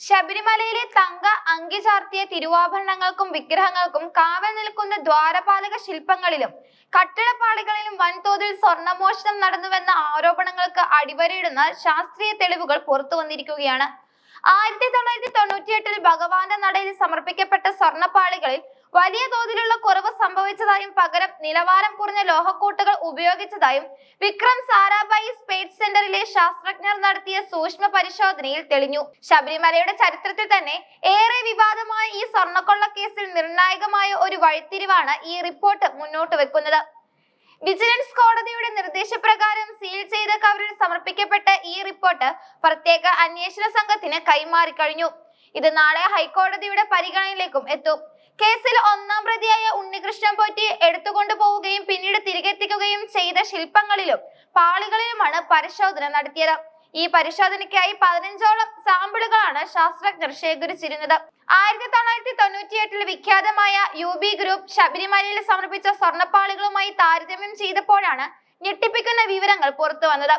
ശബരിമലയിലെ തങ്ക അങ്കി ചാർത്തിയ തിരുവാഭരണങ്ങൾക്കും വിഗ്രഹങ്ങൾക്കും കാവൽ നിൽക്കുന്ന ദ്വാരപാലക ശില്പങ്ങളിലും കട്ടിടപ്പാളികളിലും വൻതോതിൽ സ്വർണമോഷണം നടന്നുവെന്ന ആരോപണങ്ങൾക്ക് അടിവരയിടുന്ന ശാസ്ത്രീയ തെളിവുകൾ പുറത്തു വന്നിരിക്കുകയാണ്. 1998-ൽ ഭഗവാന്റെ നടയിൽ സമർപ്പിക്കപ്പെട്ട സ്വർണപ്പാളികളിൽ വലിയ തോതിലുള്ള കുറവ് സംഭവിച്ചതായും പകരം നിലവാരം കുറഞ്ഞ ലോഹക്കൂട്ടുകൾ ഉപയോഗിച്ചതായും വിക്രം സാരാഭായി സ്പേസ് സെന്ററിലെ ശാസ്ത്രജ്ഞർ നടത്തിയ സൂക്ഷ്മ പരിശോധനയിൽ തെളിഞ്ഞു. ശബരിമലയുടെ ചരിത്രത്തിൽ തന്നെ ഏറെ വിവാദമായ ഈ സ്വർണ്ണക്കൊള്ള കേസിൽ നിർണായകമായ ഒരു വഴിത്തിരിവാണ് ഈ റിപ്പോർട്ട് മുന്നോട്ട് വെക്കുന്നത്. വിജിലൻസ് കോടതിയുടെ നിർദ്ദേശപ്രകാരം സീൽ ചെയ്ത കവറിൽ സമർപ്പിക്കപ്പെട്ട ഈ റിപ്പോർട്ട് പ്രത്യേക അന്വേഷണ സംഘത്തിന് കൈമാറിക്കഴിഞ്ഞു. ഇത് നാളെ ഹൈക്കോടതിയുടെ പരിഗണനയിലേക്കും എത്തും. കേസിൽ ഒന്നാം പ്രതിയായ ഉണ്ണികൃഷ്ണൻ പോറ്റി എടുത്തുകൊണ്ടുപോവുകയും പിന്നീട് തിരികെത്തിക്കുകയും ചെയ്ത ശില്പങ്ങളിലും പാളികളിലുമാണ് പരിശോധന നടത്തിയത്. ഈ പരിശോധനയ്ക്കായി 15ഓളം സാമ്പിളുകളാണ് ശാസ്ത്രജ്ഞർ ശേഖരിച്ചിരുന്നത്. 1998-ൽ വിഖ്യാതമായ UB ഗ്രൂപ്പ് ശബരിമലയിൽ സമർപ്പിച്ച സ്വർണ്ണപ്പാളികളുമായി താരതമ്യം ചെയ്തപ്പോഴാണ് ഞെട്ടിപ്പിക്കുന്ന വിവരങ്ങൾ പുറത്തു വന്നത്.